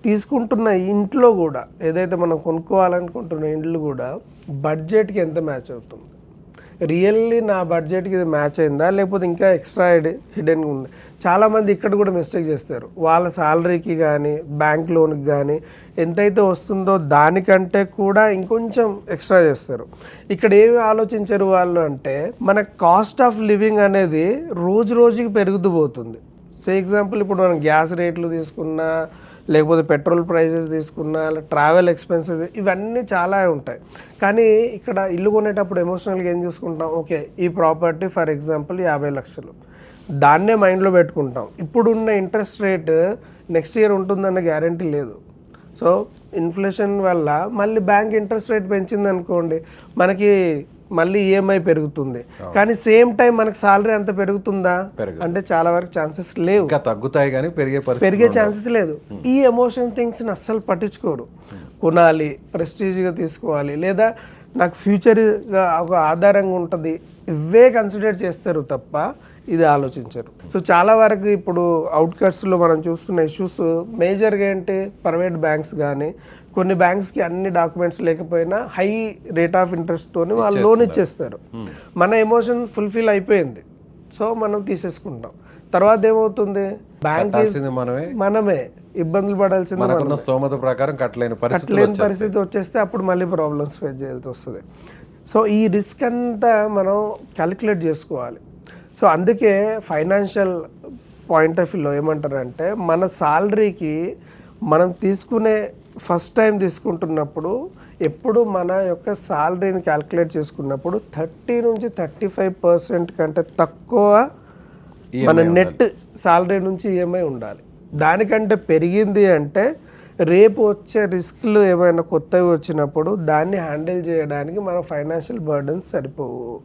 తీసుకుంటున్న ఇంట్లో కూడా ఏదైతే మనం కొనుక్కోవాలనుకుంటున్న ఇండ్లు కూడా బడ్జెట్కి ఎంత మ్యాచ్ అవుతుంది, రియల్లీ నా బడ్జెట్కి ఇది మ్యాచ్ అయిందా లేకపోతే ఇంకా ఎక్స్ట్రా హిడెన్గా ఉంది. చాలామంది ఇక్కడ కూడా మిస్టేక్ చేస్తారు. వాళ్ళ శాలరీకి కానీ బ్యాంక్ లోన్కి కానీ ఎంతైతే వస్తుందో దానికంటే కూడా ఇంకొంచెం ఎక్స్ట్రా చేస్తారు. ఇక్కడ ఏమి ఆలోచించరు వాళ్ళు అంటే మన కాస్ట్ ఆఫ్ లివింగ్ అనేది రోజు రోజుకి పెరుగుతూ పోతుంది. సో ఎగ్జాంపుల్ ఇప్పుడు మనం గ్యాస్ రేట్లు తీసుకున్నా లేకపోతే పెట్రోల్ ప్రైసెస్ తీసుకున్నా ట్రావెల్ ఎక్స్పెన్సెస్ ఇవన్నీ చాలా ఉంటాయి. కానీ ఇక్కడ ఇల్లు కొనేటప్పుడు ఎమోషనల్గా ఏం చూసుకుంటాం, ఓకే ఈ ప్రాపర్టీ ఫర్ ఎగ్జాంపుల్ 50 లక్షలు, దాన్నే మైండ్లో పెట్టుకుంటాం. ఇప్పుడున్న ఇంట్రెస్ట్ రేట్ నెక్స్ట్ ఇయర్ ఉంటుందన్న గ్యారంటీ లేదు. సో ఇన్ఫ్లేషన్ వల్ల మళ్ళీ బ్యాంక్ ఇంట్రెస్ట్ రేట్ పెంచింది అనుకోండి, మనకి మళ్ళీ ఈఎంఐ పెరుగుతుంది. కానీ సేమ్ టైం మనకు సాలరీ అంత పెరుగుతుందా అంటే చాలా వరకు ఛాన్సెస్ లేవు, తగ్గుతాయి కానీ పెరిగే ఛాన్సెస్ లేదు. ఈ ఎమోషన్ థింగ్స్ని అస్సలు పట్టించుకోరు. కొనాలి, ప్రెస్టీజ్గా తీసుకోవాలి, లేదా నాకు ఫ్యూచర్గా ఒక ఆధారంగా ఉంటుంది, ఇవే కన్సిడర్ చేస్తారు తప్ప ఇది ఆలోచించరు. సో చాలా వరకు ఇప్పుడు అవుట్కట్స్లో మనం చూస్తున్న ఇష్యూస్ మేజర్గా ఏంటి, ప్రైవేట్ బ్యాంక్స్ కానీ కొన్ని బ్యాంక్స్కి అన్ని డాక్యుమెంట్స్ లేకపోయినా హై రేట్ ఆఫ్ ఇంట్రెస్ట్తో వాళ్ళు లోన్ ఇచ్చేస్తారు. మన ఎమోషన్ ఫుల్ఫిల్ అయిపోయింది, సో మనం తీసేసుకుంటాం. తర్వాత ఏమవుతుంది, బ్యాంక్ మనమే ఇబ్బందులు పడాల్సింది, స్తోమత ప్రకారం కట్టలేని పరిస్థితి వచ్చేస్తే అప్పుడు మళ్ళీ ప్రాబ్లమ్స్ ఫేస్ చేయాల్సి వస్తుంది. సో ఈ రిస్క్ అంతా మనం క్యాలిక్యులేట్ చేసుకోవాలి. సో అందుకే ఫైనాన్షియల్ పాయింట్ ఆఫ్ వ్యూలో ఏమంటారంటే మన సాలరీకి మనం తీసుకునే ఫస్ట్ టైం తీసుకుంటున్నప్పుడు ఎప్పుడు మన యొక్క సాలరీని క్యాలిక్యులేట్ చేసుకున్నప్పుడు 30 నుంచి 35% కంటే తక్కువ మన నెట్ సాలరీ నుంచి ఈఎంఐ ఉండాలి. దానికంటే పెరిగింది అంటే రేపు వచ్చే రిస్క్లు ఏమైనా కొత్తవి వచ్చినప్పుడు దాన్ని హ్యాండిల్ చేయడానికి మన ఫైనాన్షియల్ బర్డన్స్ సరిపోవు.